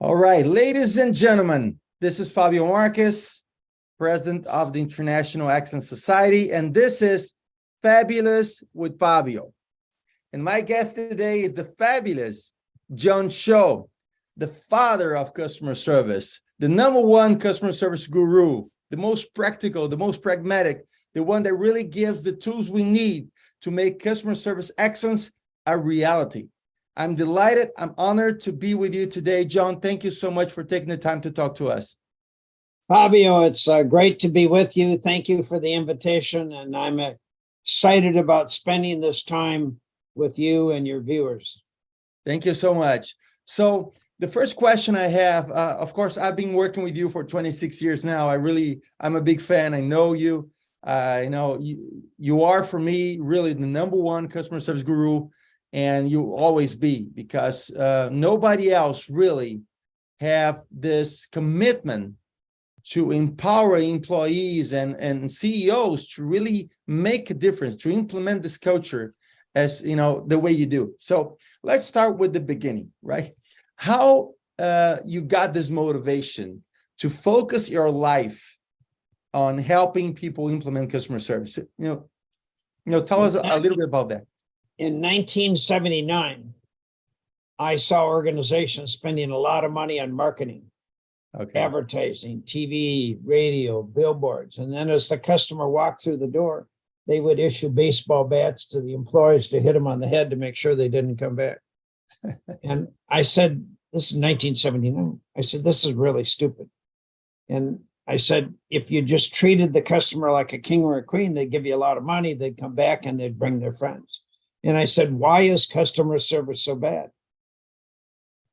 All right, ladies and gentlemen, this is Fabio Marques, President of the International Excellence Society, and this is Fabulous with Fabio. And my guest today is the fabulous Tschohl, the father of customer service, the #1 customer service guru, the most practical, the most pragmatic, the one that really gives the tools we need to make customer service excellence a reality. I'm delighted. I'm honored to be with you today. John, thank you so much for taking the time to talk to us. Fabio, it's great to be with you. Thank you for the invitation. And I'm excited about spending this time with you and your viewers. Thank you so much. So the first question I have, of course, I've been working with you for 26 years now. I'm a big fan. I know you. You are, for me, really the #1 customer service guru. And you will always be, because nobody else really have this commitment to empower employees and CEOs to really make a difference, to implement this culture as the way you do. So let's start with the beginning, right? How you got this motivation to focus your life on helping people implement customer service? Tell us a little bit about that. In 1979, I saw organizations spending a lot of money on marketing, advertising, TV, radio, billboards. And then as the customer walked through the door, they would issue baseball bats to the employees to hit them on the head to make sure they didn't come back. And I said, this is 1979. I said, this is really stupid. And I said, if you just treated the customer like a king or a queen, they'd give you a lot of money, they'd come back and they'd bring their friends. And I said, why is customer service so bad?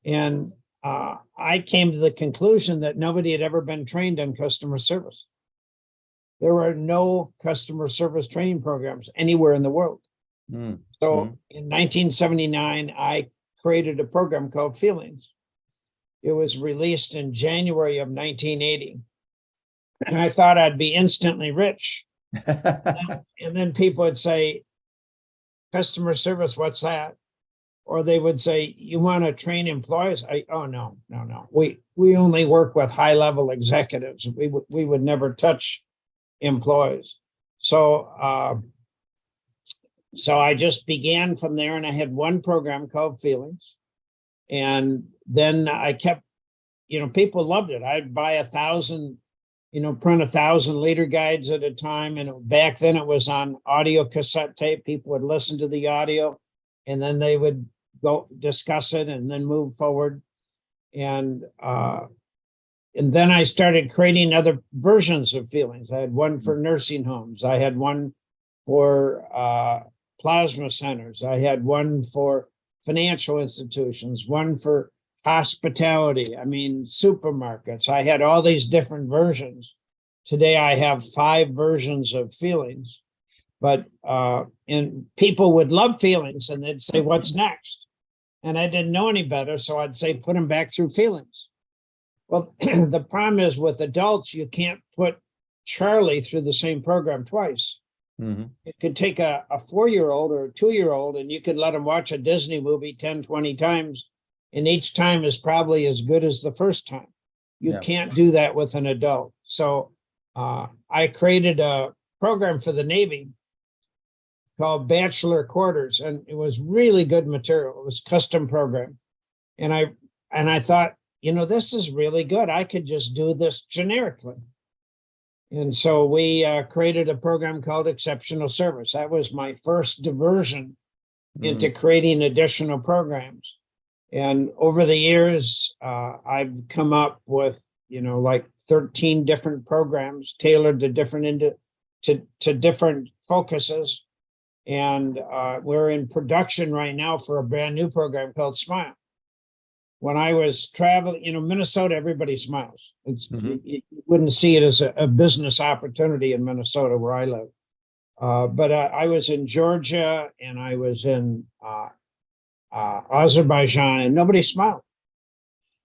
And I came to the conclusion that nobody had ever been trained on customer service. There were no customer service training programs anywhere in the world. So in 1979, I created a program called Feelings. It was released in January of 1980. And I thought I'd be instantly rich. And then people would say, customer service, what's that? Or they would say, you want to train employees? No. We only work with high-level executives. We would never touch employees. So I just began from there, and I had one program called Feelings. And then I kept, people loved it. I'd buy 1,000, print 1,000 leader guides at a time. And back then it was on audio cassette tape. People would listen to the audio and then they would go discuss it and then move forward. And then I started creating other versions of Feelings. I had one for nursing homes. I had one for plasma centers. I had one for financial institutions, one for hospitality, supermarkets. I had all these different versions. Today I have 5 versions of Feelings, and people would love Feelings and they'd say, what's next? And I didn't know any better. So I'd say, put them back through Feelings. Well, the problem is with adults, you can't put Charlie through the same program twice. You could take a 4-year-old or a 2-year-old and you could let them watch a Disney movie 10, 20 times. And each time is probably as good as the first time. You can't do that with an adult. So I created a program for the Navy called Bachelor Quarters, and it was really good material. It was a custom program. And I thought, this is really good. I could just do this generically. And so we created a program called Exceptional Service. That was my first diversion into creating additional programs. And over the years, I've come up with, like 13 different programs tailored to different focuses. And we're in production right now for a brand new program called Smile. When I was traveling, Minnesota, everybody smiles. You wouldn't see it as a business opportunity in Minnesota where I live. But I was in Georgia and I was in Azerbaijan, and nobody smiled.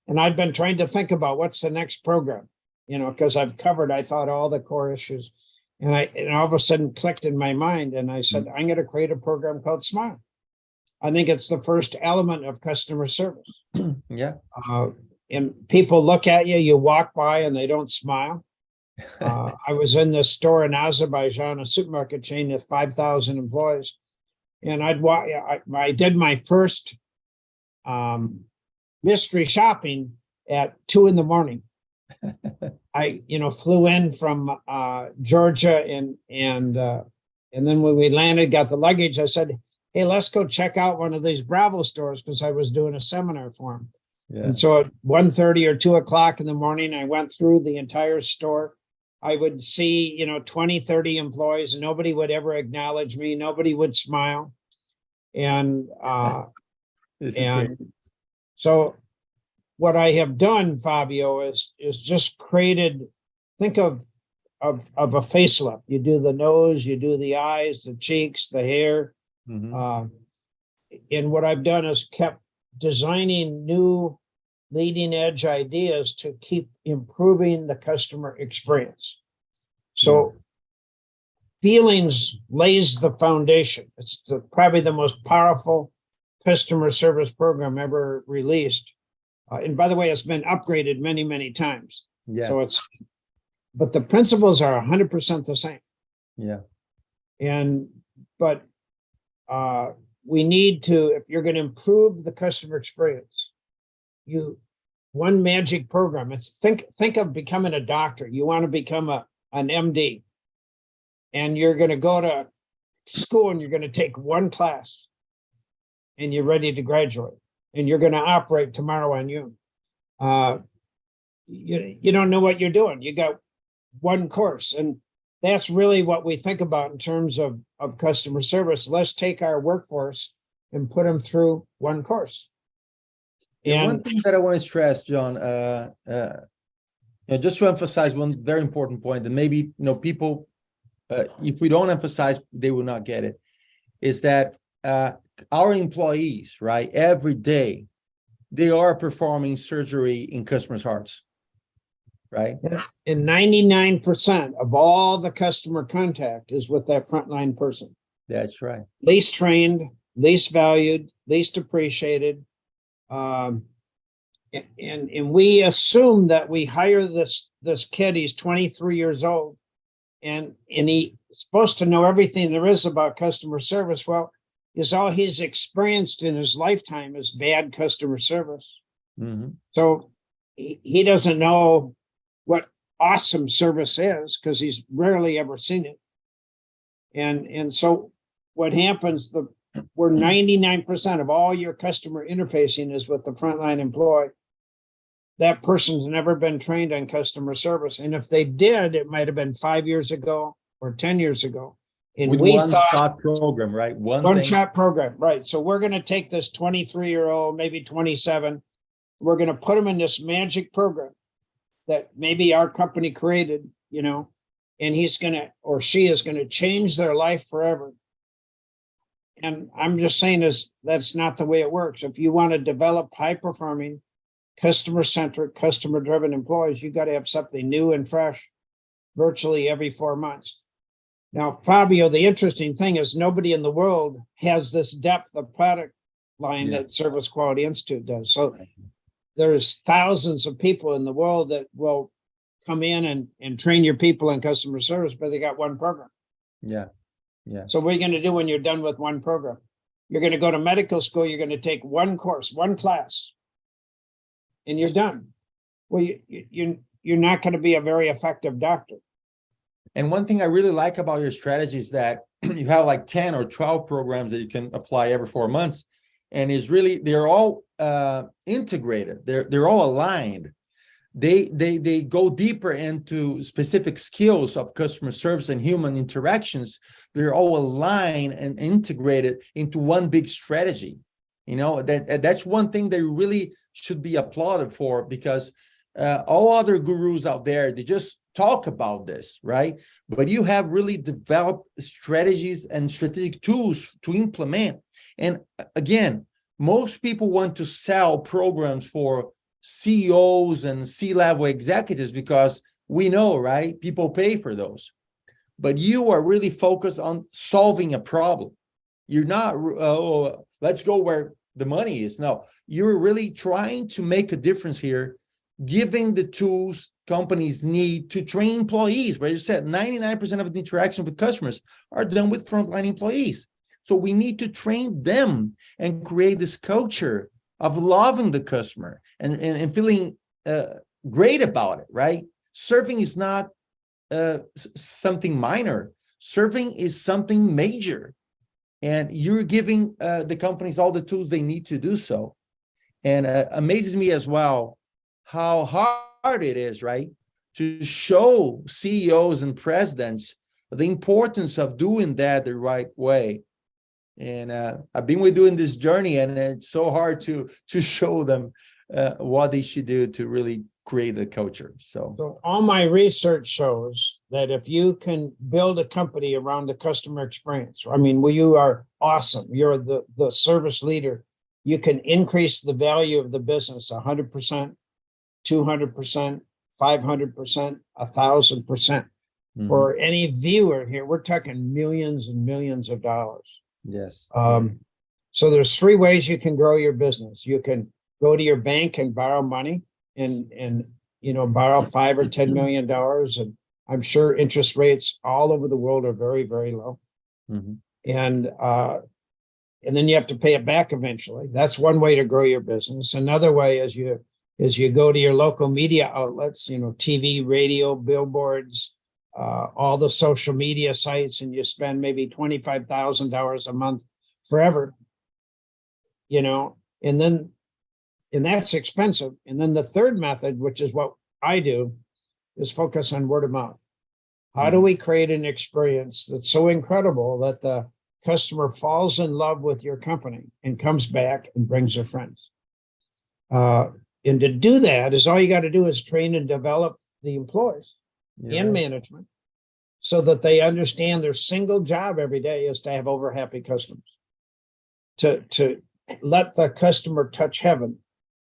And I've been trying to think about what's the next program, because I've covered, I thought, all the core issues. And all of a sudden clicked in my mind. And I said, I'm going to create a program called Smile. I think it's the first element of customer service. Yeah. and people look at you, you walk by and they don't smile. I was in this store in Azerbaijan, a supermarket chain with 5,000 employees. And I did my first mystery shopping at 2 a.m. I, flew in from Georgia and then when we landed, got the luggage, I said, hey, let's go check out one of these Bravo stores because I was doing a seminar for them. Yeah. And so at 1:30 or 2 o'clock in the morning, I went through the entire store. I would see, 20, 30 employees, and nobody would ever acknowledge me. Nobody would smile. And so what I have done, Fabio, is just created, think of a facelift. You do the nose, you do the eyes, the cheeks, the hair. Mm-hmm. And what I've done is kept designing new leading edge ideas to keep improving the customer experience. So feelings lays the foundation. It's probably the most powerful customer service program ever released. And by the way, it's been upgraded many, many times. Yeah. So but the principles are 100% the same. Yeah. But we need to, if you're going to improve the customer experience, one magic program. It's think of becoming a doctor. You want to become an MD, and you're going to go to school and you're going to take one class, and you're ready to graduate, and you're going to operate tomorrow on you. You don't know what you're doing. You got one course, and that's really what we think about in terms of customer service. Let's take our workforce and put them through one course. And one thing that I want to stress, John, just to emphasize one very important point, and maybe people, if we don't emphasize, they will not get it, is that our employees, right, every day, they are performing surgery in customers' hearts, right? And 99% of all the customer contact is with that frontline person. That's right. Least trained, least valued, least appreciated. And we assume that we hire this kid, he's 23 years old, and he's supposed to know everything there is about customer service. Well, is all he's experienced in his lifetime is bad customer service. Mm-hmm. So he doesn't know what awesome service is because he's rarely ever seen it. And so what happens, where 99% of all your customer interfacing is with the frontline employee, that person's never been trained on customer service. And if they did, it might have been 5 years ago or 10 years ago. And with we one-shot program, right? One-shot program, right? So we're going to take this 23-year-old, maybe 27. We're going to put them in this magic program that maybe our company created, and he's going to, or she is going to change their life forever. And I'm just saying that's not the way it works. If you want to develop high-performing, customer-centric, customer-driven employees, you got to have something new and fresh virtually every 4 months. Now, Fabio, the interesting thing is nobody in the world has this depth of product line that Service Quality Institute does. So there's thousands of people in the world that will come in and train your people in customer service, but they got one program. Yeah. Yeah. So what are you going to do when you're done with one program? You're going to go to medical school. You're going to take one course, one class, and you're done. Well, you're not going to be a very effective doctor. And one thing I really like about your strategy is that you have like 10 or 12 programs that you can apply every 4 months. And it's really, they're all integrated. They're all aligned. They go deeper into specific skills of customer service and human interactions. They're all aligned and integrated into one big strategy. That's one thing they really should be applauded for, because all other gurus out there, they just talk about this, right? But you have really developed strategies and strategic tools to implement. And again, most people want to sell programs for CEOs and C-level executives because we know, right? People pay for those. But you are really focused on solving a problem. You're not, let's go where the money is. No, you're really trying to make a difference here giving the tools companies need to train employees, right? You said 99% of the interaction with customers are done with frontline employees. So we need to train them and create this culture of loving the customer and feeling great about it, right? Serving is not something minor. Serving is something major. And you're giving the companies all the tools they need to do so. And amazes me as well how hard it is, right, to show CEOs and presidents the importance of doing that the right way. And I've been with doing this journey, and it's so hard to show them what they should do to really create the culture. So all my research shows that if you can build a company around the customer experience, I mean, well, you are awesome. You're the service leader. You can increase the value of the business 100%, 200%, 500%, 1,000%. For any viewer here, we're talking millions and millions of dollars. Yes. So there's three ways you can grow your business. You can go to your bank and borrow money and borrow $5 or $10 million. And I'm sure interest rates all over the world are very, very low. And then you have to pay it back eventually. That's one way to grow your business. Another way is you go to your local media outlets, TV, radio, billboards, all the social media sites, and you spend maybe $25,000 a month forever, and that's expensive. And then the third method, which is what I do, is focus on word of mouth. How do we create an experience that's so incredible that the customer falls in love with your company and comes back and brings their friends? And to do that is all you got to do is train and develop the employees and management so that they understand their single job every day is to have over happy customers, to let the customer touch heaven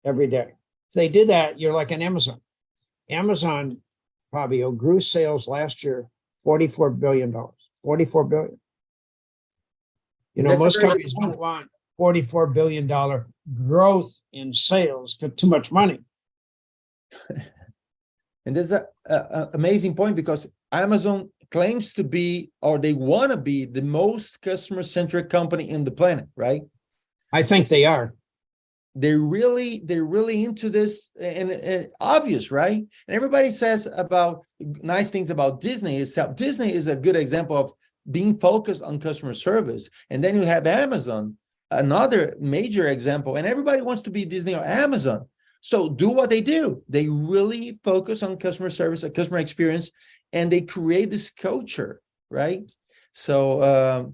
every day. If they do that, you're like an Amazon. Amazon, Fabio, grew sales last year $44 billion. $44 billion. Most companies don't want $44 billion growth in sales, got too much money. And there's an amazing point, because Amazon claims to be, or they want to be, the most customer-centric company in the planet, right? I think they are. They're really into this, and obvious, right? And everybody says about nice things about Disney. Disney is a good example of being focused on customer service. And then you have Amazon, another major example, and everybody wants to be Disney or Amazon. So do what they do. They really focus on customer service, a customer experience, and they create this culture, right? So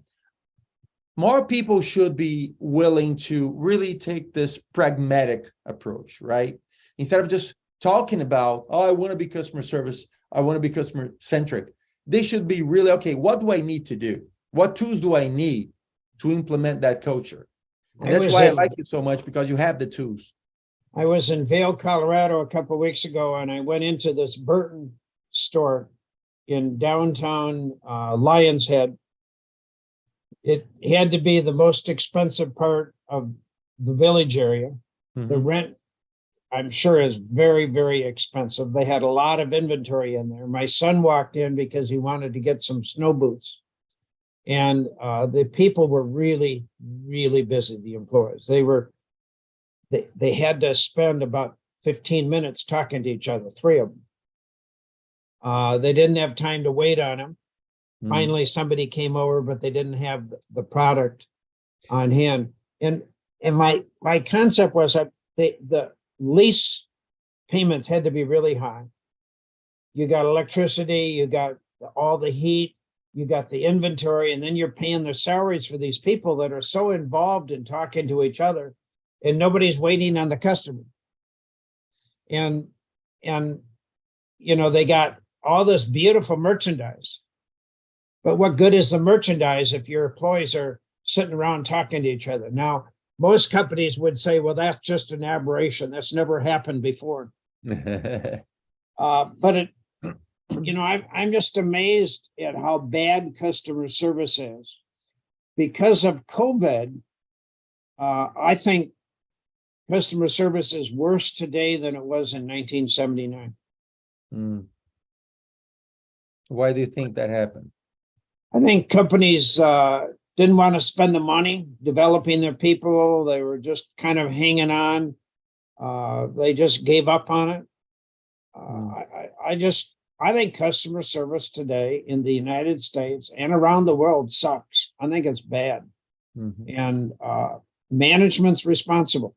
more people should be willing to really take this pragmatic approach, right? Instead of just talking about, oh, I want to be customer service, I want to be customer centric. They should be really, okay, what do I need to do? What tools do I need to implement that culture? And that's why I like it so much, because you have the tools. I was in Vail, Colorado a couple of weeks ago, and I went into this Burton store in downtown Lions Head. It had to be the most expensive part of the village area. The rent, I'm sure, is very, very expensive. They had a lot of inventory in there. My son walked in because he wanted to get some snow boots. And the people were really, really busy, the employees. They had to spend about 15 minutes talking to each other, three of them. They didn't have time to wait on him. Finally, somebody came over, but they didn't have the product on hand. And my concept was that the lease payments had to be really high. You got electricity, you got all the heat, you got the inventory, and then you're paying the salaries for these people that are so involved in talking to each other, and nobody's waiting on the customer. And they got all this beautiful merchandise. But what good is the merchandise if your employees are sitting around talking to each other? Now, most companies would say, well, that's just an aberration. That's never happened before. But I'm just amazed at how bad customer service is. Because of COVID, I think customer service is worse today than it was in 1979. Mm. Why do you think that happened? I think companies didn't want to spend the money developing their people. They were just kind of hanging on. They just gave up on it. I think customer service today in the United States and around the world sucks. I think it's bad. And management's responsible.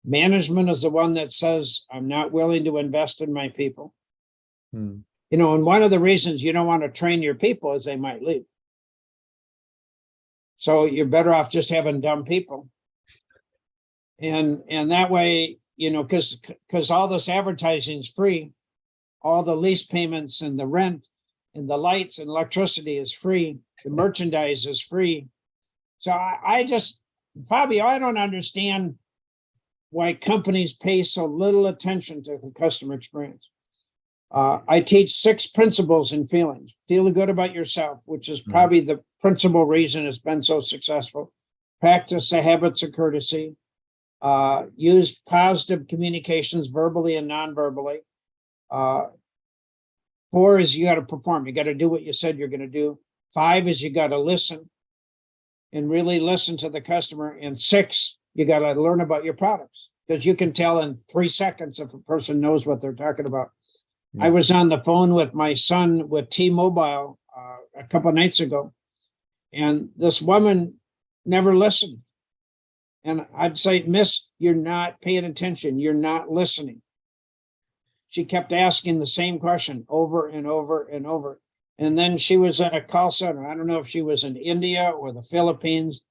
Management is the one that says, I'm not willing to invest in my people. You know, and one of the reasons you don't want to train your people is they might leave. So you're better off just having dumb people. And that way, you know, because all this advertising is free. All the lease payments and the rent and the lights and electricity is free. The merchandise is free. So I just, Fabio, I don't understand why companies pay so little attention to the customer experience. I teach 6 principles in feelings. Feel good about yourself, which is probably the principal reason it's been so successful. Practice the habits of courtesy. Use positive communications verbally and non-verbally. 4 is you got to perform. You got to do what you said you're going to do. 5 is you got to listen and really listen to the customer. And 6, you got to learn about your products, because you can tell in 3 seconds if a person knows what they're talking about. I was on the phone with my son with T-Mobile a couple of nights ago, and this woman never listened. And I'd say, Miss, you're not paying attention. You're not listening. She kept asking the same question over and over and over. And then she was at a call center. I don't know if she was in India or the Philippines,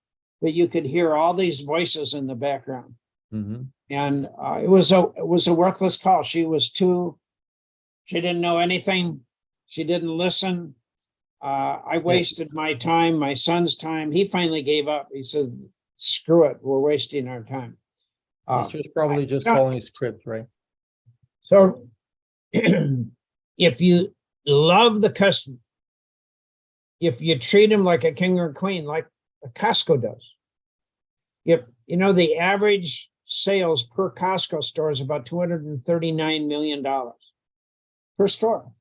but you could hear all these voices in the background. And it was a worthless call. She didn't know anything. She didn't listen. I wasted my time, my son's time. He finally gave up. He said, screw it, we're wasting our time. She was probably just following a script, right? So if you love the customer, if you treat him like a king or a queen, like Costco does, if you know the average sales per Costco store is about $239 million per store.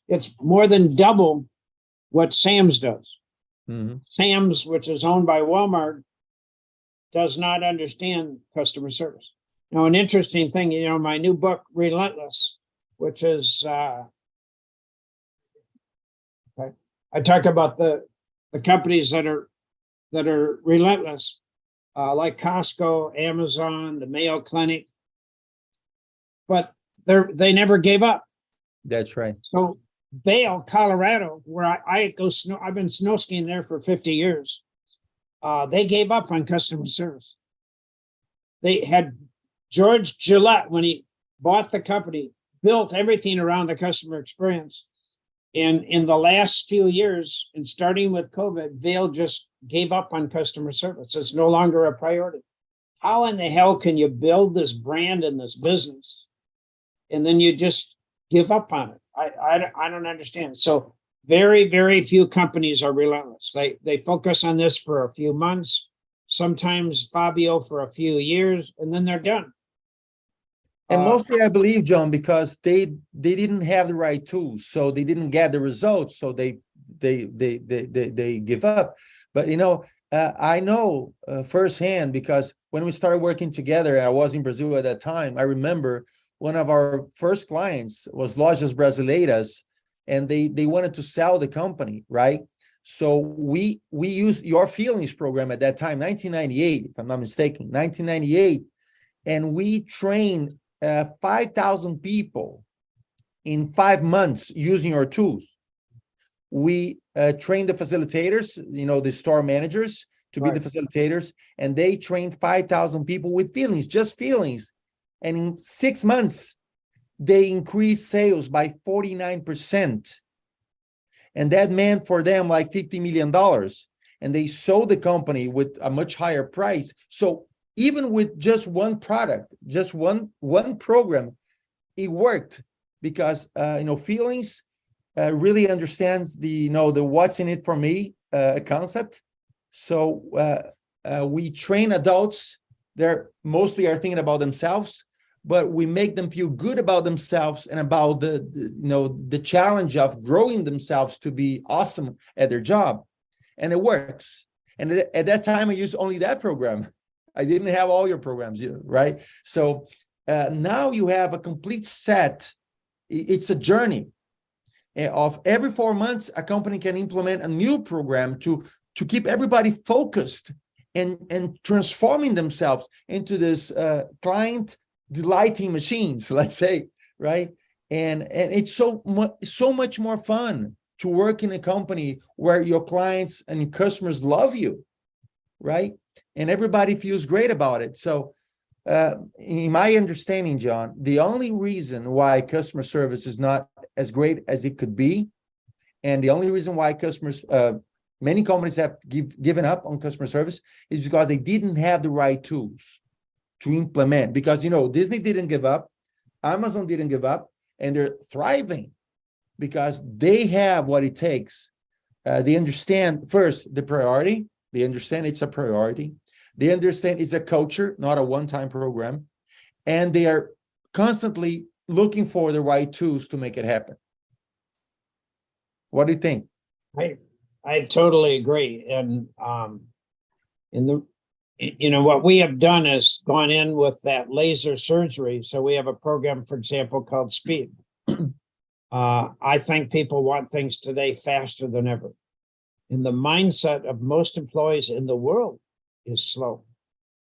It's more than double what Sam's does. Sam's, which is owned by Walmart, does not understand customer service. Now, an interesting thing, you know, my new book, Relentless, which is, I talk about the companies that are relentless, like Costco, Amazon, the Mayo Clinic, but they never gave up. That's right. So Vail, Colorado, where I go I've been snow skiing there for 50 years. They gave up on customer service. They had George Gillette, when he bought the company, built everything around the customer experience. And in the last few years, and starting with COVID, Vail just gave up on customer service. It's no longer a priority. How in the hell can you build this brand in this business and then you just give up on it? I don't understand. So very, very few companies are relentless. They focus on this for a few months, sometimes Fabio for a few years, and then they're done. And mostly, I believe, John, because they didn't have the right tools, so they didn't get the results, so they give up. But you know, I know firsthand, because when we started working together, I was in Brazil at that time. I remember one of our first clients was Lojas Brasileiras, and they wanted to sell the company, right? So we used Your Feelings program at that time, 1998, if I'm not mistaken, 1998, and we trained 5,000 people in 5 months using our tools. We trained the facilitators, you know, the store managers to be the facilitators, and they trained 5,000 people with feelings, just feelings. And in 6 months, they increased sales by 49%. And that meant for them like $50 million. And they sold the company with a much higher price. So even with just one product, just one program, it worked, because you know, feelings really understands the what's in it for me concept. So we train adults they're mostly are thinking about themselves, but we make them feel good about themselves and about the challenge of growing themselves to be awesome at their job. And it works. And at that time, I used only that program. I didn't have all your programs, right? So now you have a complete set. It's a journey of every 4 months, a company can implement a new program to keep everybody focused and transforming themselves into this client delighting machines, let's say, right? And it's so much more fun to work in a company where your clients and customers love you, right? And everybody feels great about it. So in my understanding, John, the only reason why customer service is not as great as it could be, and the only reason why many companies have given up on customer service is because they didn't have the right tools to implement. Because, Disney didn't give up, Amazon didn't give up, and they're thriving because they have what it takes. They understand, first, the priority. They understand it's a priority. They understand it's a culture, not a one-time program. And they are constantly looking for the right tools to make it happen. What do you think? I totally agree. And what we have done is gone in with that laser surgery. So we have a program, for example, called Speed. I think people want things today faster than ever. And the mindset of most employees in the world is slow.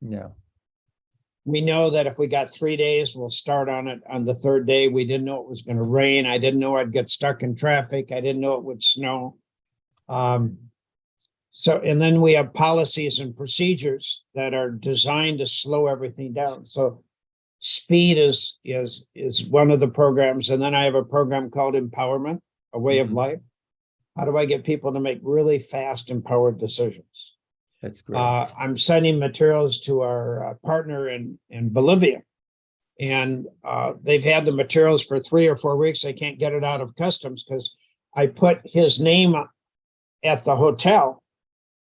Yeah. We know that if we got 3 days, we'll start on it on the third day. We didn't know it was going to rain. I didn't know I'd get stuck in traffic. I didn't know it would snow. And then we have policies and procedures that are designed to slow everything down. So Speed is one of the programs. And then I have a program called Empowerment, a way of life. How do I get people to make really fast, empowered decisions? That's great. I'm sending materials to our partner in Bolivia, and they've had the materials for 3 or 4 weeks. They can't get it out of customs because I put his name at the hotel,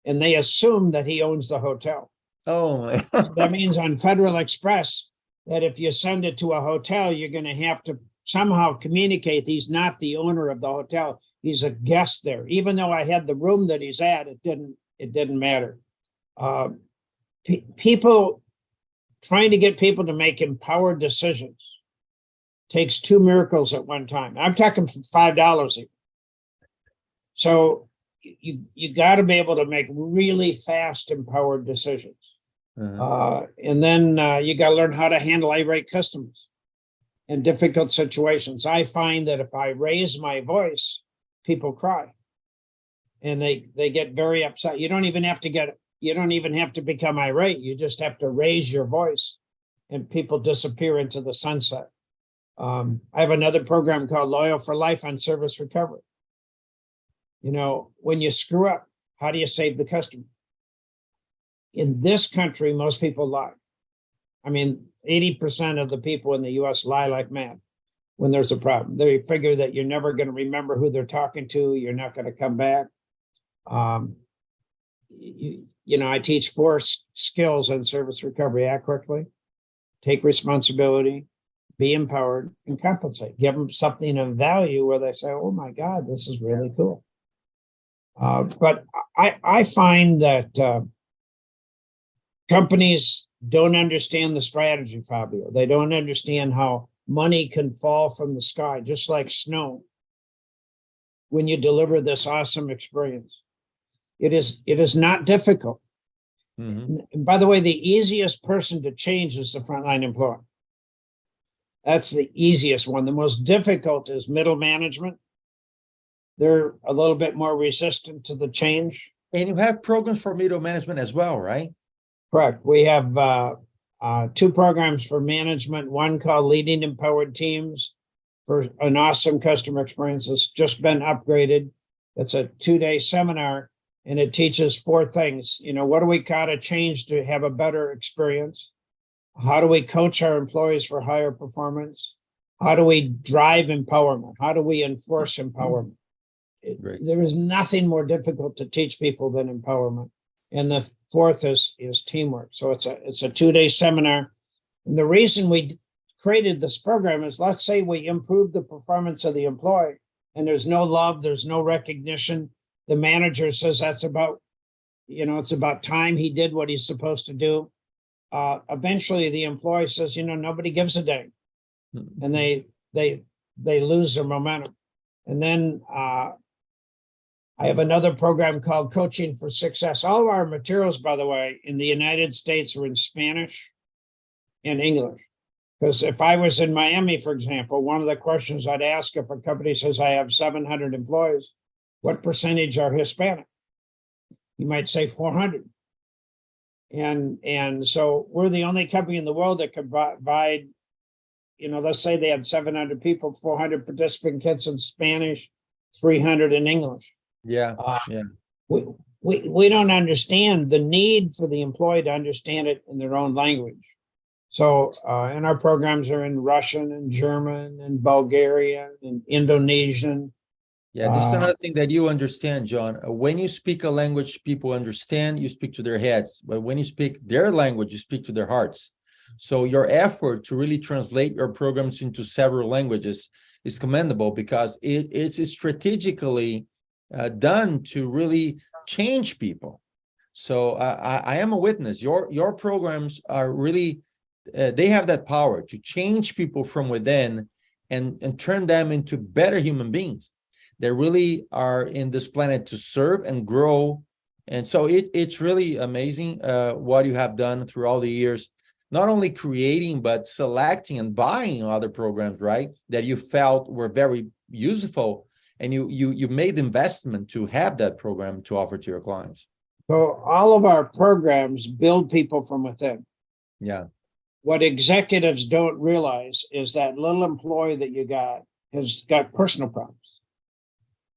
and they assume that he owns the hotel. Oh, So that means on Federal Express that if you send it to a hotel, you're going to have to somehow communicate he's not the owner of the hotel. He's a guest there. Even though I had the room that he's at, it didn't matter. People trying to get people to make empowered decisions takes 2 miracles at one time. I'm talking for $5 even. So you got to be able to make really fast, empowered decisions. And then you got to learn how to handle irate customers in difficult situations. I find that if I raise my voice, people cry and they get very upset. You don't even have to become irate. You just have to raise your voice and people disappear into the sunset. I have another program called Loyal for Life on service recovery. When you screw up, how do you save the customer? In this country, most people lie. 80% of the people in the US lie like mad when there's a problem. They figure that you're never going to remember who they're talking to. You're not going to come back. I teach 4 skills on service recovery: act quickly, take responsibility, be empowered, and compensate. Give them something of value where they say, oh my God, this is really cool. But I find that companies don't understand the strategy, Fabio. They don't understand how money can fall from the sky, just like snow, when you deliver this awesome experience. It is not difficult. And by the way, the easiest person to change is the frontline employee. That's the easiest one. The most difficult is middle management. They're a little bit more resistant to the change. And you have programs for middle management as well, right? Correct. We have 2 programs for management, one called Leading Empowered Teams for an awesome customer experience. It's just been upgraded. It's a 2-day seminar, and it teaches 4 things. What do we got to change to have a better experience? How do we coach our employees for higher performance? How do we drive empowerment? How do we enforce empowerment? There is nothing more difficult to teach people than empowerment. And the fourth is teamwork. So it's a 2-day seminar. And the reason we created this program is, let's say we improve the performance of the employee and there's no love, there's no recognition. The manager says that's about, it's about time he did what he's supposed to do. Eventually the employee says, nobody gives a dang. And they lose their momentum. And then I have another program called Coaching for Success. All of our materials, by the way, in the United States are in Spanish and English. Because if I was in Miami, for example, one of the questions I'd ask if a company says I have 700 employees, what percentage are Hispanic? You might say 400. And so we're the only company in the world that could provide, let's say they had 700 people, 400 participant kits in Spanish, 300 in English. Yeah. We don't understand the need for the employee to understand it in their own language. So, and our programs are in Russian and German and Bulgarian and Indonesian. Yeah, this is another thing that you understand, John. When you speak a language people understand, you speak to their heads. But when you speak their language, you speak to their hearts. So your effort to really translate your programs into several languages is commendable, because it's strategically done to really change people. So I am a witness. Your programs are really, they have that power to change people from within and turn them into better human beings. They really are in this planet to serve and grow. And so it's really amazing what you have done through all the years, not only creating, but selecting and buying other programs, right, that you felt were very useful. And you made the investment to have that program to offer to your clients. So all of our programs build people from within. Yeah. What executives don't realize is that little employee that you got has got personal problems.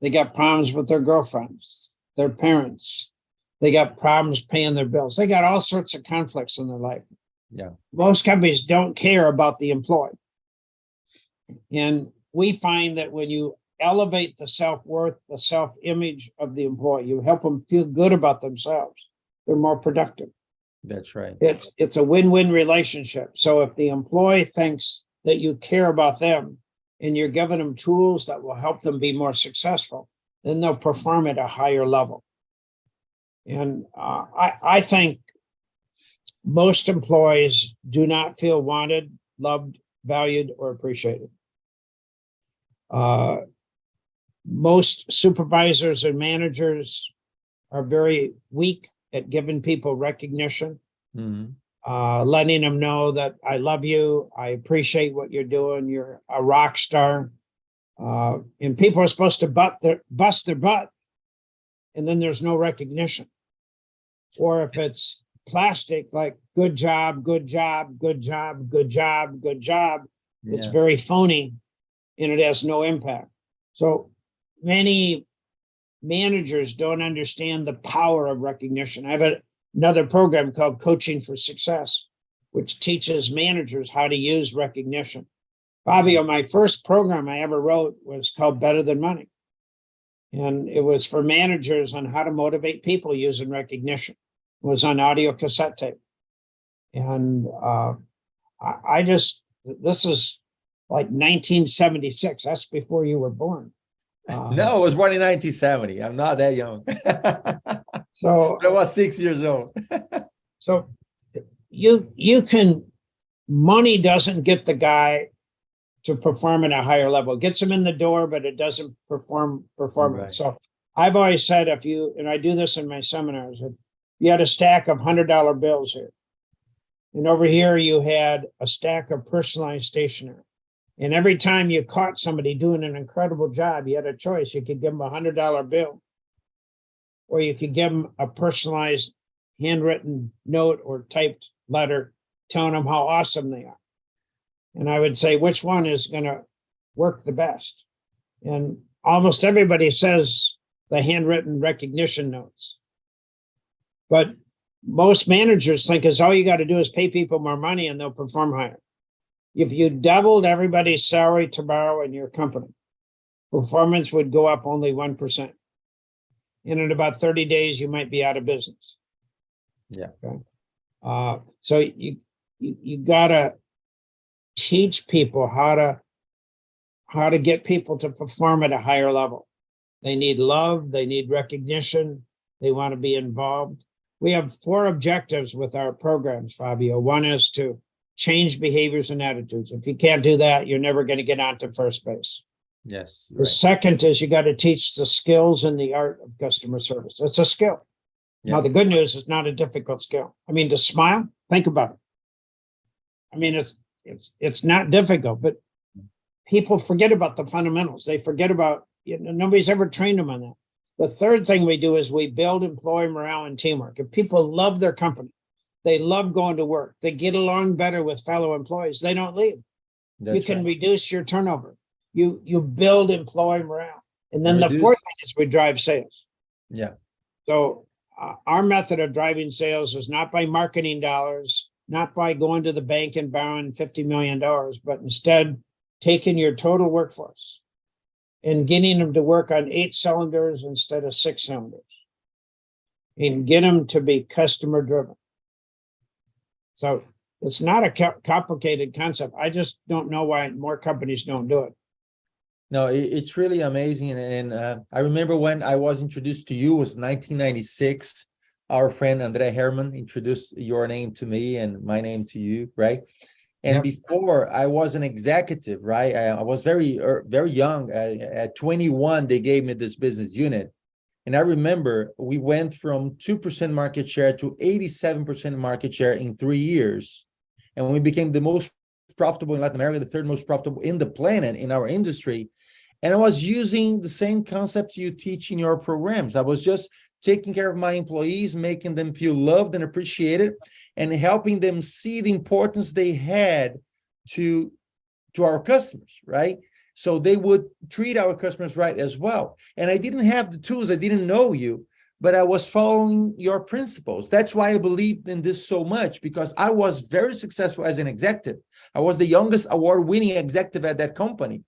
They got problems with their girlfriends, their parents. They got problems paying their bills. They got all sorts of conflicts in their life. Yeah. Most companies don't care about the employee. And we find that when you elevate the self-worth, the self-image of the employee, you help them feel good about themselves, they're more productive. That's right. It's a win-win relationship. So if the employee thinks that you care about them and you're giving them tools that will help them be more successful, then they'll perform at a higher level. And I think most employees do not feel wanted, loved, valued, or appreciated. Most supervisors and managers are very weak at giving people recognition, letting them know that I love you, I appreciate what you're doing, you're a rock star. And people are supposed to bust their butt, and then there's no recognition. Or if it's plastic, like good job, good job, good job, good job, good job, it's very phony and it has no impact. So many managers don't understand the power of recognition. I have another program called Coaching for Success, which teaches managers how to use recognition. Fabio, my first program I ever wrote was called Better Than Money. And it was for managers on how to motivate people using recognition. It was on audio cassette tape. And this is like 1976. That's before you were born. No, I was born in 1970. I'm not that young. So I was 6 years old. So money doesn't get the guy to perform at a higher level. It gets him in the door, but it doesn't perform Right. So I've always said, and I do this in my seminars, if you had a stack of $100 bills here, and over here you had a stack of personalized stationery. And every time you caught somebody doing an incredible job, you had a choice. You could give them a $100 bill, or you could give them a personalized handwritten note or typed letter telling them how awesome they are. And I would say, which one is going to work the best? And almost everybody says the handwritten recognition notes. But most managers think is all you got to do is pay people more money and they'll perform higher. If you doubled everybody's salary tomorrow in your company, performance would go up only 1%. And in about 30 days, you might be out of business. Yeah. Okay. So you gotta teach people how to get people to perform at a higher level. They need love, they need recognition, they want to be involved. We have 4 objectives with our programs, Fabio. One is to change behaviors and attitudes. If you can't do that, you're never going to get onto first base. Yes. The second is you got to teach the skills and the art of customer service. It's a skill. Yeah. Now, the good news is not a difficult skill. I mean, to smile, think about it. I mean, it's not difficult, but people forget about the fundamentals. They forget about, nobody's ever trained them on that. The third thing we do is we build employee morale and teamwork. If people love their company, they love going to work, they get along better with fellow employees, they don't leave. You can reduce your turnover. You build employee morale. And then the fourth thing is we drive sales. Yeah. So our method of driving sales is not by marketing dollars, not by going to the bank and borrowing $50 million, but instead taking your total workforce and getting them to work on 8 cylinders instead of 6 cylinders and get them to be customer driven. So it's not a complicated concept. I just don't know why more companies don't do it. No, it's really amazing. And I remember when I was introduced to you, it was 1996. Our friend Andre Herman introduced your name to me and my name to you, right? And before I was an executive, right? I was very young. At 21, they gave me this business unit. And I remember we went from 2% market share to 87% market share in 3 years. And we became the most profitable in Latin America, the 3rd most profitable in the planet, in our industry. And I was using the same concepts you teach in your programs. I was just taking care of my employees, making them feel loved and appreciated, and helping them see the importance they had to our customers, right? So they would treat our customers right as well. And I didn't have the tools, I didn't know you, but I was following your principles. That's why I believed in this so much, because I was very successful as an executive. I was the youngest award-winning executive at that company.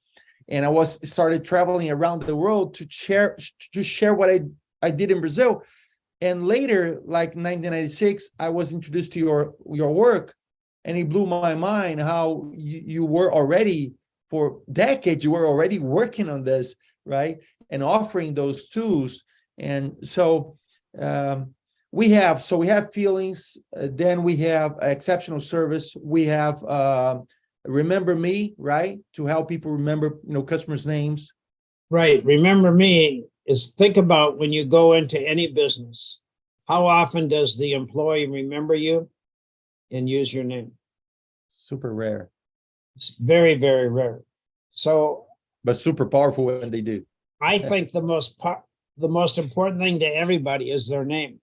And I started traveling around the world to share what I did in Brazil. And later, like 1996, I was introduced to your work, and it blew my mind how you were already, for decades, you were already working on this, right? And offering those tools. And so we have feelings, then we have exceptional service, we have remember me, right? To help people remember, customers' names. Right. Remember me is, think about when you go into any business, how often does the employee remember you and use your name? Super rare. It's very, very rare. So, but super powerful when they do. I think the most important thing to everybody is their name.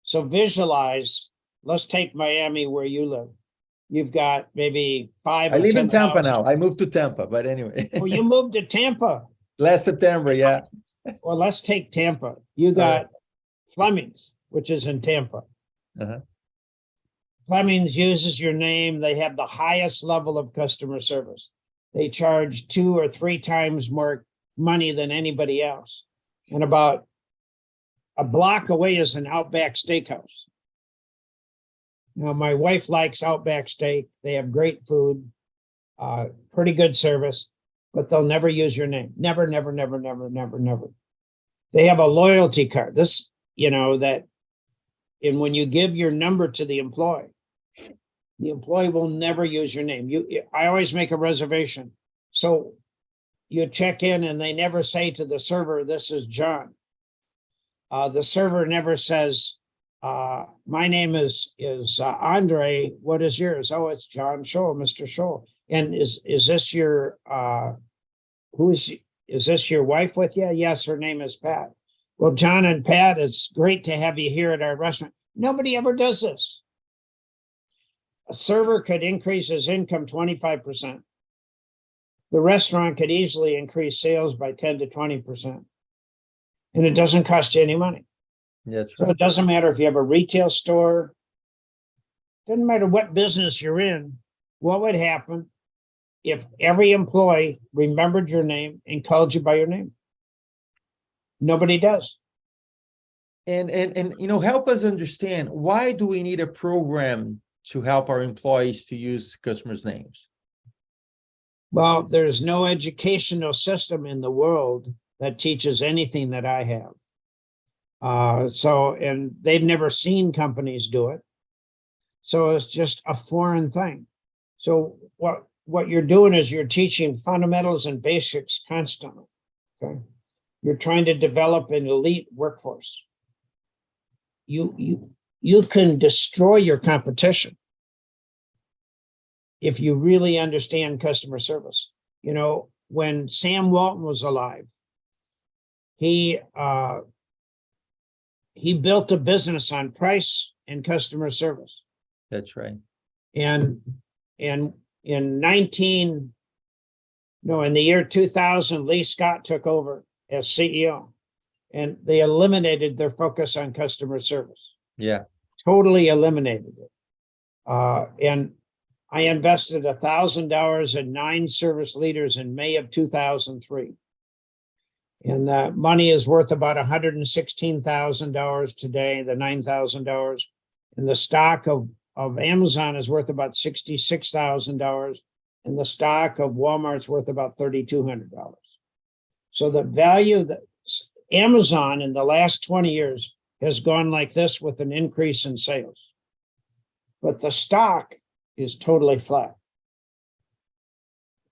So visualize, let's take Miami where you live. You've got maybe 5 I or live 10, in Tampa now. I moved to Tampa, but anyway. Oh, you moved to Tampa. Last September, yeah. Well, let's take Tampa. You got Fleming's, which is in Tampa. Fleming's uses your name. They have the highest level of customer service. They charge 2 or 3 times more money than anybody else. And about a block away is an Outback Steakhouse. Now, my wife likes Outback Steak. They have great food, pretty good service, but they'll never use your name. Never, never, never, never, never, never. They have a loyalty card. This, that, and when you give your number to the employee will never use your name. I always make a reservation. So you check in and they never say to the server, "This is John." The server never says, "My name is Andre. What is yours?" "Oh, it's John Tschohl, Mr. Tschohl." "And is this your is this your wife with you?" "Yes, her name is Pat." "Well, John and Pat, it's great to have you here at our restaurant." Nobody ever does this. A server could increase his income 25%. The restaurant could easily increase sales by 10 to 20%. And it doesn't cost you any money. That's right. So it doesn't matter if you have a retail store, doesn't matter what business you're in. What would happen if every employee remembered your name and called you by your name? Nobody does. And help us understand, why do we need a program to help our employees to use customers' names? Well, there's no educational system in the world that teaches anything that I have. And they've never seen companies do it. So it's just a foreign thing. So what you're doing is you're teaching fundamentals and basics constantly. Okay. You're trying to develop an elite workforce. You can destroy your competition if you really understand customer service. When Sam Walton was alive, he built a business on price and customer service. That's right. And in the year 2000, Lee Scott took over as CEO, and they eliminated their focus on customer service. Yeah. Totally eliminated it. And I invested $1,000 in 9 service leaders in May of 2003. And the money is worth about $116,000 today, the $9,000. And the stock of Amazon is worth about $66,000. And the stock of Walmart's worth about $3,200. So the value of Amazon in the last 20 years has gone like this with an increase in sales. But the stock is totally flat.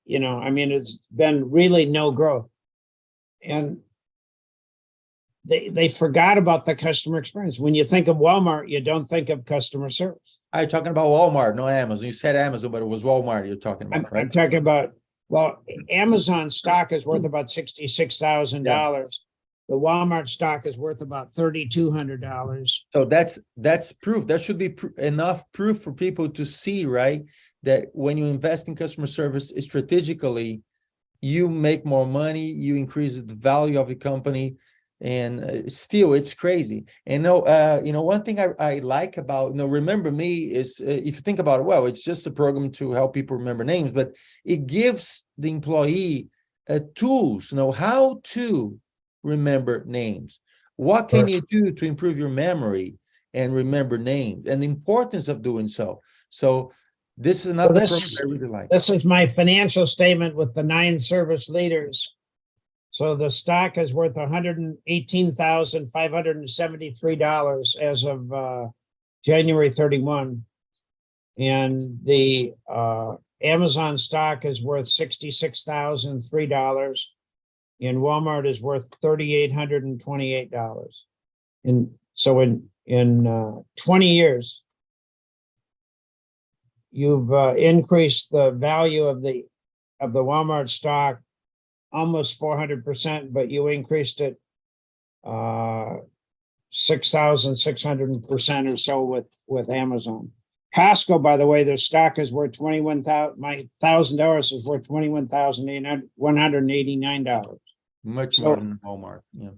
It's been really no growth. And they forgot about the customer experience. When you think of Walmart, you don't think of customer service. Are you talking about Walmart, no Amazon? You said Amazon, but it was Walmart you're talking about, right? I'm talking about, Amazon stock is worth about $66,000. Yeah. The Walmart stock is worth about $3,200. So that's proof. That should be enough proof for people to see, right? That when you invest in customer service strategically, you make more money, you increase the value of your company, and still it's crazy. And one thing I like about Remember Me is, if you think about it, well, it's just a program to help people remember names, but it gives the employee tools, how to remember names. What can you do to improve your memory and remember names, and the importance of doing so? So this is another program I really like. This is my financial statement with the 9 service leaders. So the stock is worth $118,573 as of January 31. And the Amazon stock is worth $66,003. And Walmart is worth $3,828. And so in 20 years, you've increased the value of the Walmart stock almost 400%, but you increased it 6,600% or so with Amazon. Costco, by the way, their stock is worth $21,000. My $1,000 is worth $21,189. Much more than Walmart. Yeah.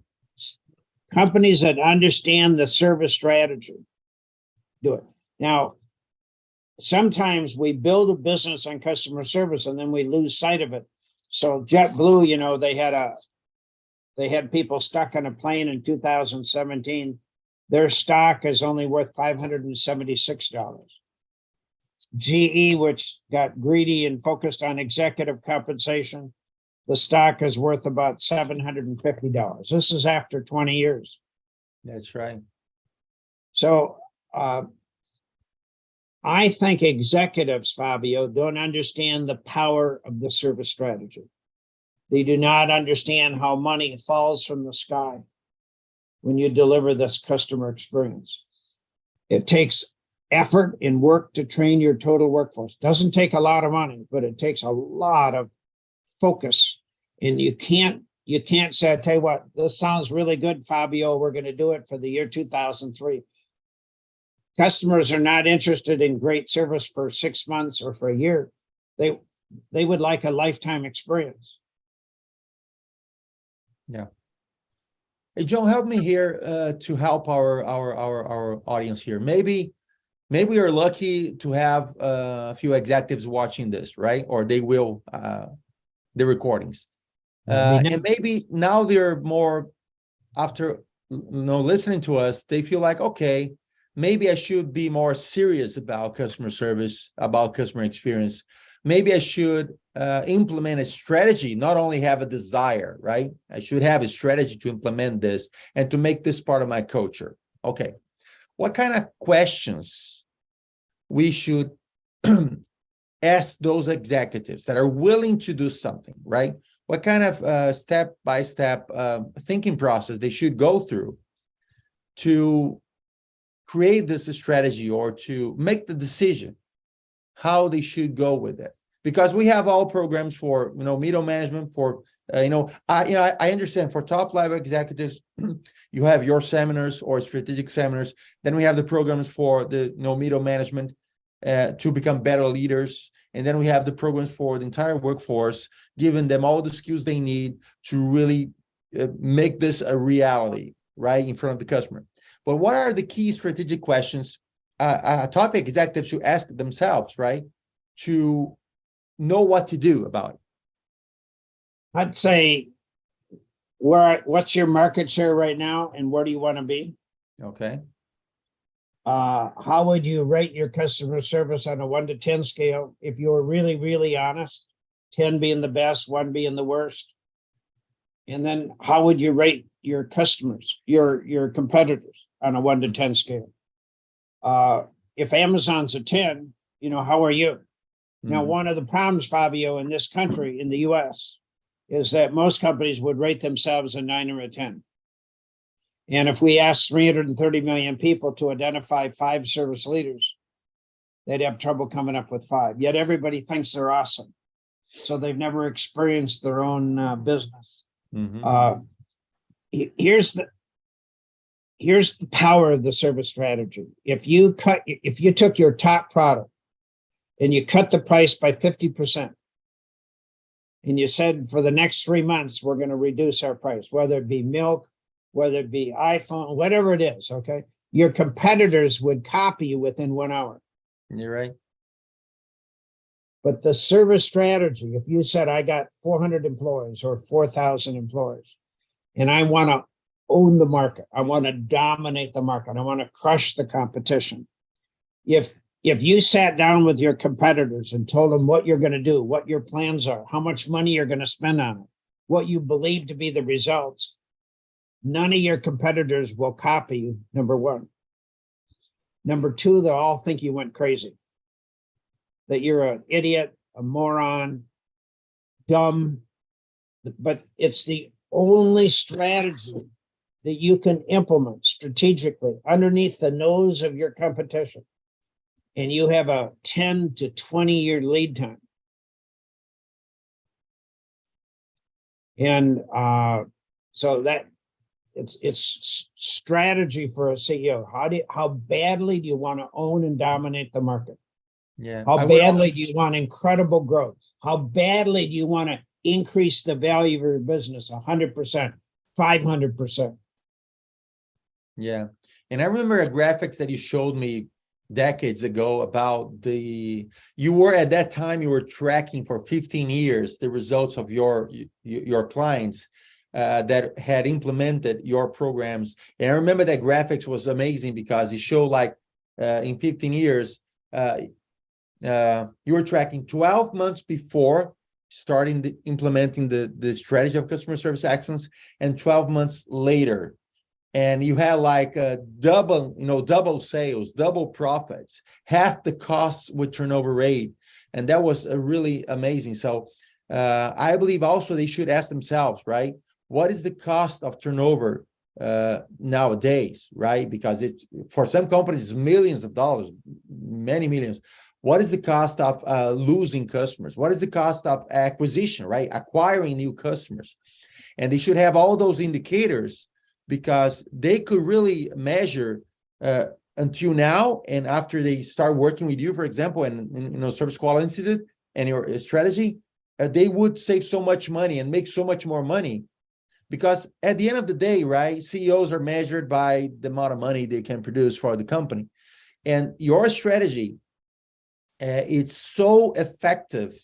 Companies that understand the service strategy do it. Now, sometimes we build a business on customer service and then we lose sight of it. So JetBlue, they had people stuck on a plane in 2017. Their stock is only worth $576. GE, which got greedy and focused on executive compensation, the stock is worth about $750. This is after 20 years. That's right. So I think executives, Fabio, don't understand the power of the service strategy. They do not understand how money falls from the sky when you deliver this customer experience. It takes effort and work to train your total workforce. Doesn't take a lot of money, but it takes a lot of focus. And you can't say, I tell you what, this sounds really good, Fabio. We're going to do it for the year 2003. Customers are not interested in great service for 6 months or for a year. They would like a lifetime experience. Yeah. Hey, John, help me here to help our audience here. Maybe you're lucky to have a few executives watching this, right? Or they will, the recordings. And maybe now they're more, after listening to us, they feel like, okay, maybe I should be more serious about customer service, about customer experience. Maybe I should implement a strategy, not only have a desire, right? I should have a strategy to implement this and to make this part of my culture. Okay. What kind of questions we should ask those executives that are willing to do something, right? What kind of step-by-step thinking process they should go through to create this strategy or to make the decision how they should go with it? Because we have all programs for, middle management, for, I understand for top level executives, you have your seminars or strategic seminars. Then we have the programs for the, middle management to become better leaders. And then we have the programs for the entire workforce, giving them all the skills they need to really make this a reality, right, in front of the customer. But what are the key strategic questions top executives should ask themselves, right, to know what to do about it? I'd say, what's your market share right now, and where do you want to be? Okay. How would you rate your customer service on a 1 to 10 scale if you were really, really honest? 10 being the best, 1 being the worst. And then how would you rate your customers, your competitors on a 1 to 10 scale? If Amazon's a 10, how are you? Now, one of the problems, Fabio, in this country, in the US, is that most companies would rate themselves a 9 or a 10. And if we asked 330 million people to identify 5 service leaders, they'd have trouble coming up with 5. Yet everybody thinks they're awesome. So they've never experienced their own business. Here's the power of the service strategy. If you took your top product and you cut the price by 50%, and you said for the next 3 months, we're going to reduce our price, whether it be milk, whether it be iPhone, whatever it is, okay? Your competitors would copy you within 1 hour. You're right. But the service strategy, if you said, I got 400 employees or 4,000 employees, and I want to own the market, I want to dominate the market, I want to crush the competition. If you sat down with your competitors and told them what you're going to do, what your plans are, how much money you're going to spend on it, what you believe to be the results, none of your competitors will copy you, number 1. Number 2, they'll all think you went crazy, that you're an idiot, a moron, dumb. But it's the only strategy that you can implement strategically underneath the nose of your competition. And you have a 10 to 20-year lead time. And so that it's strategy for a CEO. How badly do you want to own and dominate the market? Yeah. How badly do you want incredible growth? How badly do you want to increase the value of your business 100%, 500%? Yeah. And I remember a graphics that you showed me decades ago about you were tracking for 15 years the results of your clients that had implemented your programs. And I remember that graphics was amazing because it showed like in 15 years, you were tracking 12 months before starting implementing the strategy of customer service excellence, and 12 months later. And you had like double sales, double profits, half the costs with turnover rate. And that was really amazing. So I believe also they should ask themselves, right? What is the cost of turnover nowadays, right? Because for some companies, millions of dollars, many millions. What is the cost of losing customers? What is the cost of acquisition, right? Acquiring new customers. And they should have all those indicators, because they could really measure until now, and after they start working with you, for example, and Service Quality Institute and your strategy, they would save so much money and make so much more money. Because at the end of the day, right, CEOs are measured by the amount of money they can produce for the company. And your strategy, it's so effective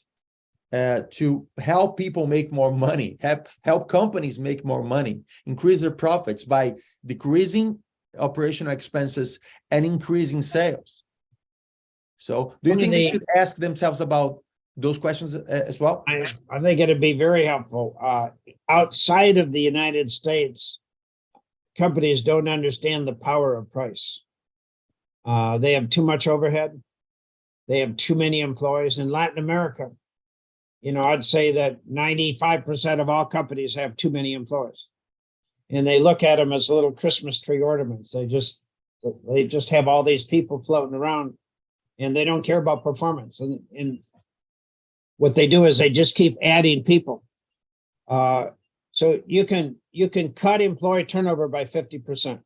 to help people make more money, help companies make more money, increase their profits by decreasing operational expenses and increasing sales. So do you think they should ask themselves about those questions as well? I think it'd be very helpful. Outside of the United States, companies don't understand the power of price. They have too much overhead. They have too many employees. In Latin America, I'd say that 95% of all companies have too many employees. And they look at them as little Christmas tree ornaments. They just have all these people floating around, and they don't care about performance. And what they do is they just keep adding people. So you can cut employee turnover by 50%.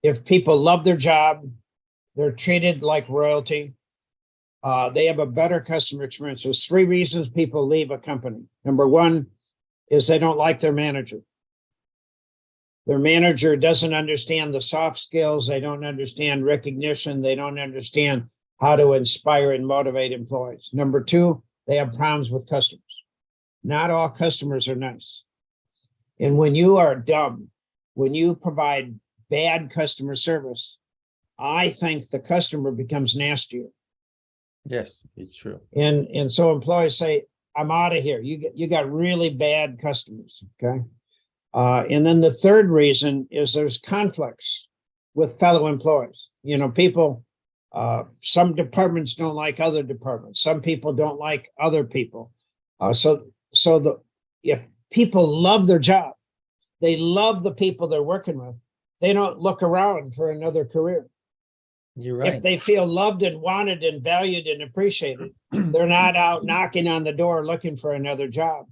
If people love their job, they're treated like royalty. They have a better customer experience. There's 3 reasons people leave a company. Number 1 is they don't like their manager. Their manager doesn't understand the soft skills. They don't understand recognition. They don't understand how to inspire and motivate employees. Number 2, they have problems with customers. Not all customers are nice. And when you are dumb, when you provide bad customer service, I think the customer becomes nastier. Yes, it's true. And so employees say, I'm out of here. You got really bad customers. Okay. And then the 3rd reason is there's conflicts with fellow employees. People, some departments don't like other departments. Some people don't like other people. If people love their job, they love the people they're working with, they don't look around for another career. You're right. If they feel loved and wanted and valued and appreciated, they're not out knocking on the door looking for another job.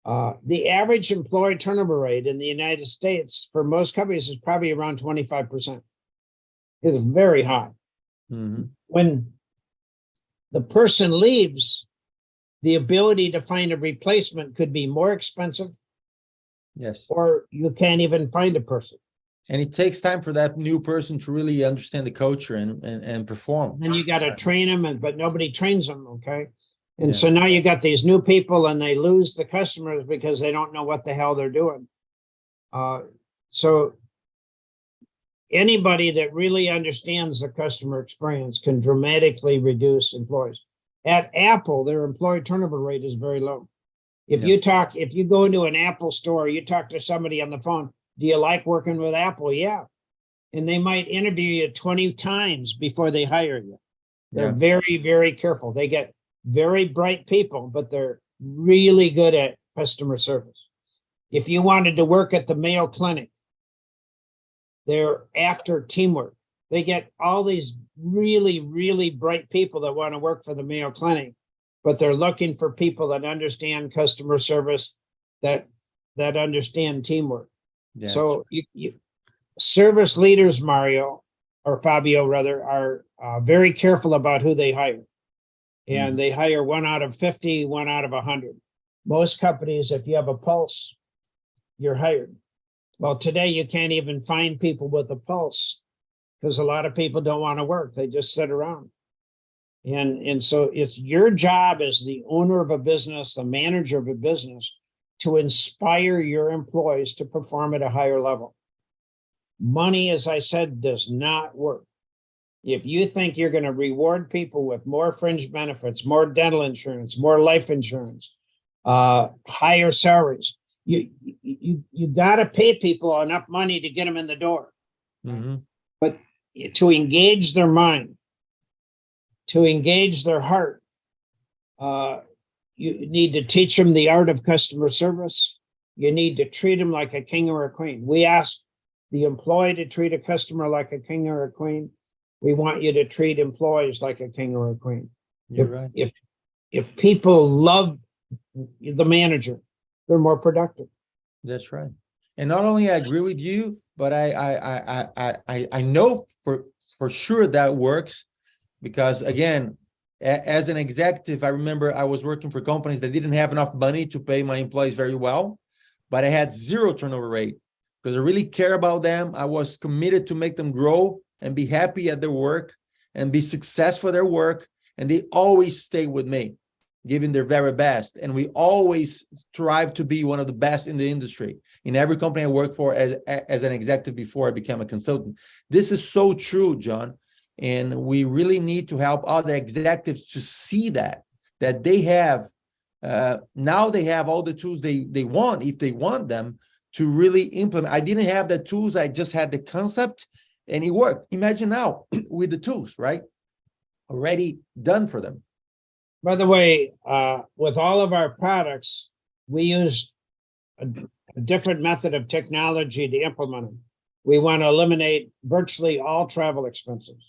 The average employee turnover rate in the United States for most companies is probably around 25%. It's very high. Mm-hmm. When the person leaves, the ability to find a replacement could be more expensive. Yes. Or you can't even find a person. And it takes time for that new person to really understand the culture and perform. And you got to train them, but nobody trains them, okay? And Yeah. so now you got these new people and they lose the customers because they don't know what the hell they're doing. So anybody that really understands the customer experience can dramatically reduce employees. At Apple, their employee turnover rate is very low. If you go into an Apple store, you talk to somebody on the phone, do you like working with Apple? Yeah. And they might interview you 20 times before they hire you. They're very, very careful. They get very bright people, but they're really good at customer service. If you wanted to work at the Mayo Clinic, they're after teamwork. They get all these really, really bright people that want to work for the Mayo Clinic, but they're looking for people that understand customer service, that understand teamwork. Yeah. So you service leaders, Mario, or Fabio rather, are very careful about who they hire. And they hire 1 out of 50, 1 out of 100. Most companies, if you have a pulse, you're hired. Well, today you can't even find people with a pulse because a lot of people don't want to work. They just sit around. And so it's your job as the owner of a business, the manager of a business, to inspire your employees to perform at a higher level. Money, as I said, does not work. If you think you're going to reward people with more fringe benefits, more dental insurance, more life insurance, higher salaries, you got to pay people enough money to get them in the door. Mm-hmm. But to engage their mind, to engage their heart, you need to teach them the art of customer service. You need to treat them like a king or a queen. We ask the employee to treat a customer like a king or a queen. We want you to treat employees like a king or a queen. You're right. If people love the manager, they're more productive. That's right. And not only I agree with you, but I know for sure that works, because again, as an executive, I remember I was working for companies that didn't have enough money to pay my employees very well, but I had 0 turnover rate because I really care about them. I was committed to make them grow and be happy at their work and be successful at their work. And they always stay with me. giving their very best. And we always strive to be one of the best in the industry. In every company I worked for as an executive before I became a consultant. This is so true, John. And we really need to help other executives to see that they have, now they have all the tools they want, if they want them, to really implement. I didn't have the tools, I just had the concept and it worked. Imagine now with the tools, right? Already done for them. By the way, with all of our products, we use a different method of technology to implement them. We want to eliminate virtually all travel expenses.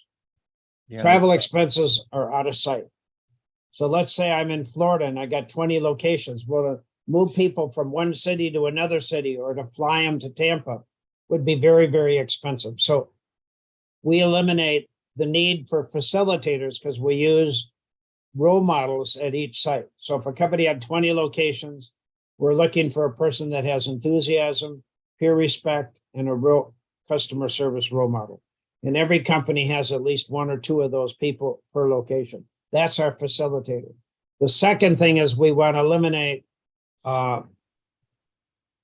Yeah, travel expenses are out of sight. So let's say I'm in Florida and I got 20 locations. Well, to move people from one city to another city or to fly them to Tampa would be very, very expensive. So we eliminate the need for facilitators because we use role models at each site. So if a company had 20 locations, we're looking for a person that has enthusiasm, peer respect, and a real customer service role model. And every company has at least one or two of those people per location. That's our facilitator. The second thing is we want to eliminate all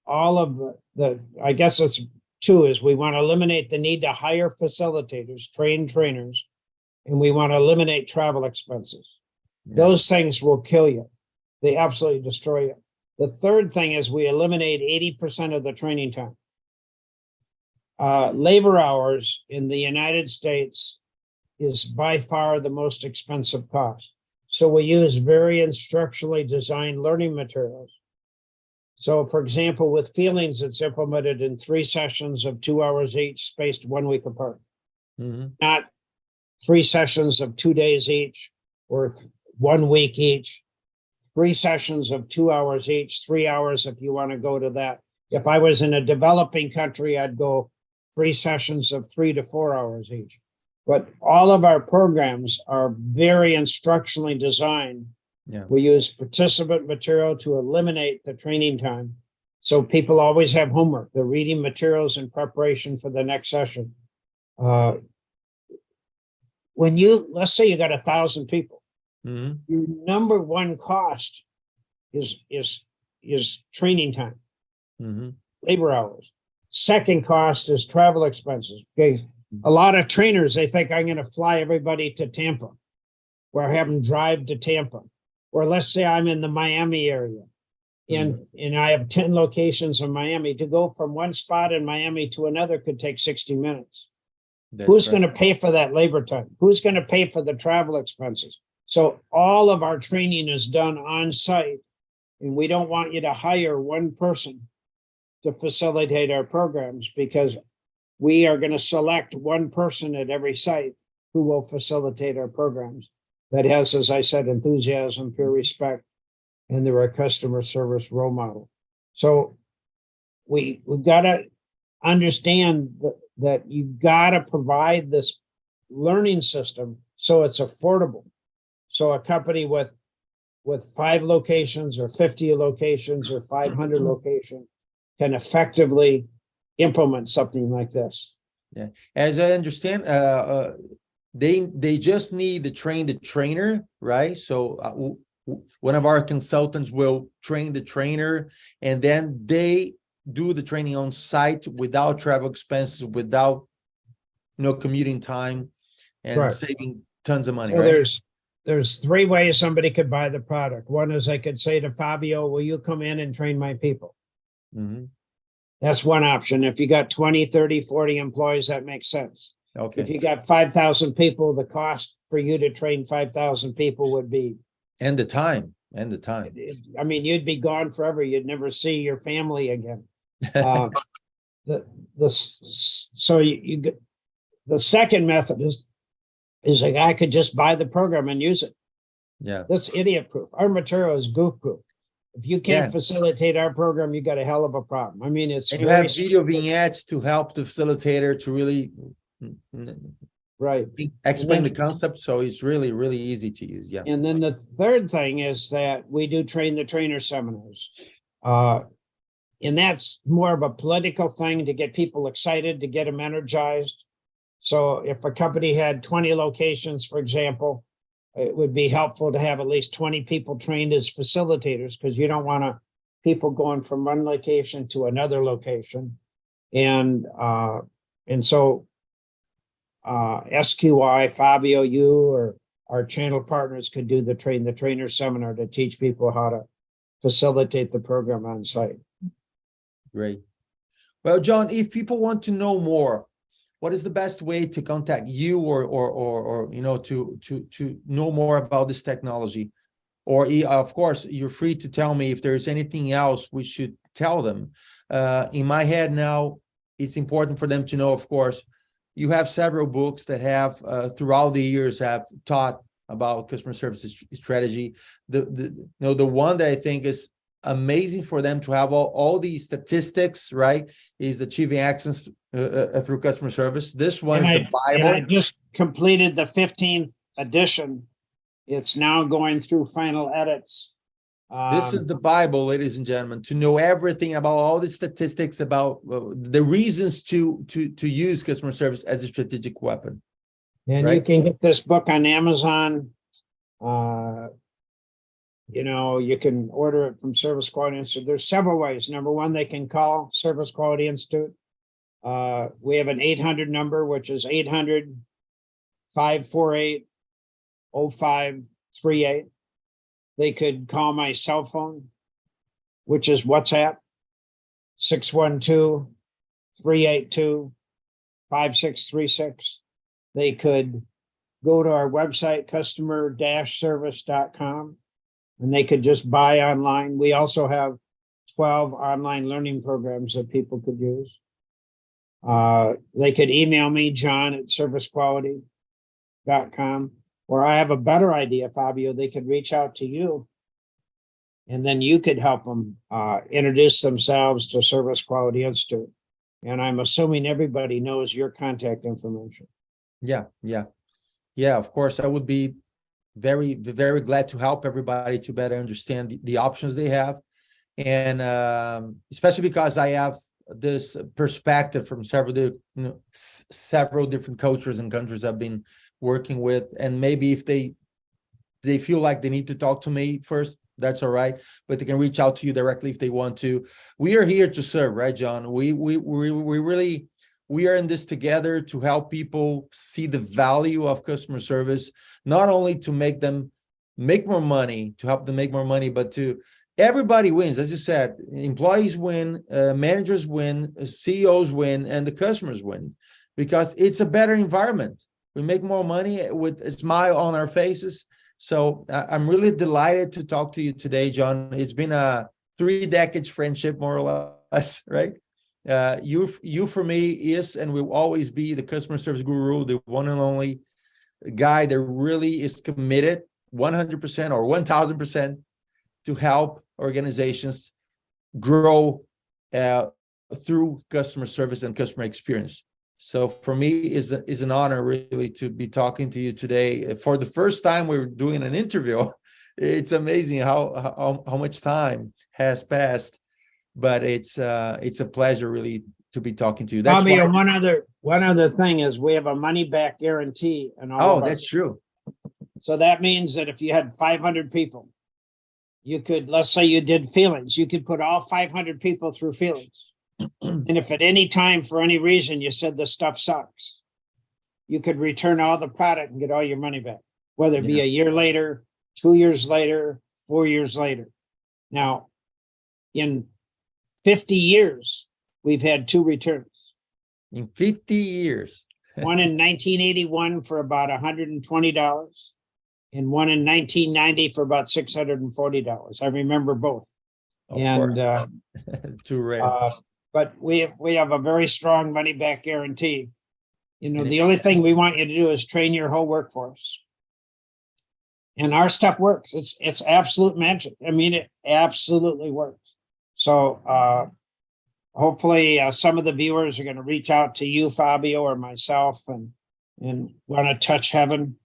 of I guess it's two, is we want to eliminate the need to hire facilitators, train trainers, and we want to eliminate travel expenses. Yeah. Those things will kill you. They absolutely destroy you. The third thing is we eliminate 80% of the training time. Labor hours in the United States is by far the most expensive cost. So we use very instructionally designed learning materials. So for example, with feelings, it's implemented in 3 sessions of 2 hours each, spaced 1 week apart. Mm-hmm. Not 3 sessions of 2 days each or 1 week each. 3 sessions of 2 hours each, 3 hours if you want to go to that. If I was in a developing country, I'd go 3 sessions of 3 to 4 hours each. But all of our programs are very instructionally designed. Yeah. We use participant material to eliminate the training time. So people always have homework. They're reading materials in preparation for the next session. When let's say you got 1,000 people, mm-hmm. Your number one cost is training time, mm-hmm. labor hours. Second cost is travel expenses. Okay. A lot of trainers, they think I'm going to fly everybody to Tampa or have them drive to Tampa. Or let's say I'm in the Miami area and I have 10 locations in Miami. To go from one spot in Miami to another could take 60 minutes. Who's going to pay for that labor time? Who's going to pay for the travel expenses? So all of our training is done on site, and we don't want you to hire one person to facilitate our programs because we are going to select one person at every site who will facilitate our programs. That has, as I said, enthusiasm, peer respect, and they're a customer service role model. So we've got to understand that you've got to provide this learning system so it's affordable. So a company with 5 locations or 50 locations or 500 locations can effectively implement something like this. Yeah, as I understand, they just need to train the trainer, right? So one of our consultants will train the trainer, and then they do the training on site without travel expenses, without commuting time, and saving tons of money. So right? There's 3 ways somebody could buy the product. One is I could say to Fabio, will you come in and train my people? Mm-hmm. That's one option. If you got 20, 30, 40 employees, that makes sense. Okay. If you got 5,000 people, the cost for you to train 5,000 people would be. And the time. I mean, you'd be gone forever. You'd never see your family again. The second method is a guy could just buy the program and use it. Yeah. That's idiot proof. Our material is goof proof. If you can't facilitate our program, you got a hell of a problem. I mean, and you have video vignettes to help the facilitator to really explain the concept. So it's really, really easy to use. Yeah. And then the third thing is that we do train the trainer seminars. And that's more of a political thing to get people excited, to get them energized. So if a company had 20 locations, for example, it would be helpful to have at least 20 people trained as facilitators, because you don't want people going from one location to another location. And so SQI, Fabio, you or our channel partners could do the trainer seminar to teach people how to facilitate the program on site. Great. Well, John, if people want to know more, what is the best way to contact you, or you know, to know more about this technology? Or of course, you're free to tell me if there's anything else we should tell them. In my head now, it's important for them to know, of course, you have several books that have throughout the years have taught about customer service strategy. The one that I think is amazing for them to have all these statistics, right, is Achieving Excellence through Customer Service. This one is the Bible. And I just completed the 15th edition. It's now going through final edits. This is the Bible, ladies and gentlemen, to know everything about all the statistics about the reasons to use customer service as a strategic weapon. And right? You can get this book on Amazon. You know, you can order it from Service Quality Institute. There's several ways. Number one, they can call Service Quality Institute. We have an 800 number, which is 800-548-0538. They could call my cell phone, which is WhatsApp, 612-382-5636. They could go to our website, customer-service.com, and they could just buy online. We also have 12 online learning programs that people could use. They could email me, john@servicequality.com. Or I have a better idea, Fabio, they could reach out to you, and then you could help them introduce themselves to Service Quality Institute. And I'm assuming everybody knows your contact information. Yeah, of course, I would be very, very glad to help everybody to better understand the options they have. And especially because I have this perspective from several different cultures and countries I've been working with. And maybe if they feel like they need to talk to me first, that's all right, but they can reach out to you directly if they want to. We are here to serve, right, John? We really are in this together to help people see the value of customer service, not only to make them make more money, to help them make more money, but to everybody wins. As you said, employees win, managers win, CEOs win, and the customers win, because it's a better environment. We make more money with a smile on our faces. So I'm really delighted to talk to you today, John. It's been a 3 decades friendship, more or less, right? You for me is and will always be the customer service guru, the one and only guy that really is committed 100% or 1000% to help organizations grow through customer service and customer experience. So for me, is an honor really to be talking to you today. For the first time we're doing an interview. It's amazing how much time has passed, but it's a pleasure really to be talking to you. That's Fabio, one other thing is we have a money back guarantee and all. Oh, that's true. So that means that if you had 500 people, you could, let's say you did feelings, you could put all 500 people through feelings. And if at any time, for any reason, you said the stuff sucks, you could return all the product and get all your money back, whether it be a year later, 2 years later, 4 years later. Now, in 50 years, we've had 2 returns. In 50 years. One in 1981 for about $120 and one in 1990 for about $640. I remember both. Of course. Too rare. But we have a very strong money back guarantee. You know, the only thing we want you to do is train your whole workforce. And our stuff works. It's absolute magic. I mean, it absolutely works. So hopefully some of the viewers are going to reach out to you, Fabio, or myself, and want to touch heaven,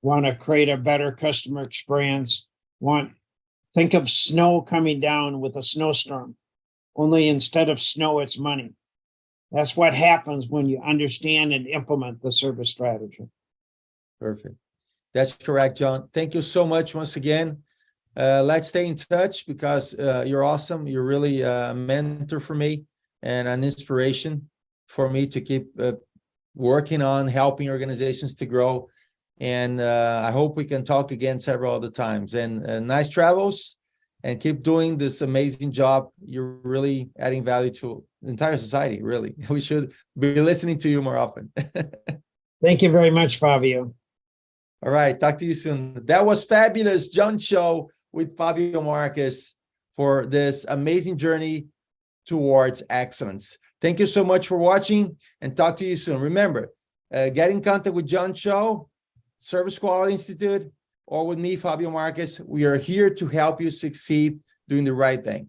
want to create a better customer experience. Think of snow coming down with a snowstorm. Only instead of snow, it's money. That's what happens when you understand and implement the service strategy. Perfect. That's correct, John. Thank you so much once again. Let's stay in touch because you're awesome. You're really a mentor for me and an inspiration for me to keep working on helping organizations to grow. And I hope we can talk again several other times. And nice travels, and keep doing this amazing job. You're really adding value to the entire society, really. We should be listening to you more often. Thank you very much, Fabio. All right, talk to you soon. That was fabulous, John Tschohl with Fabio Marques for this amazing journey towards excellence. Thank you so much for watching, and talk to you soon. Remember, get in contact with John Tschohl, Service Quality Institute, or with me, Fabio Marques. We are here to help you succeed doing the right thing.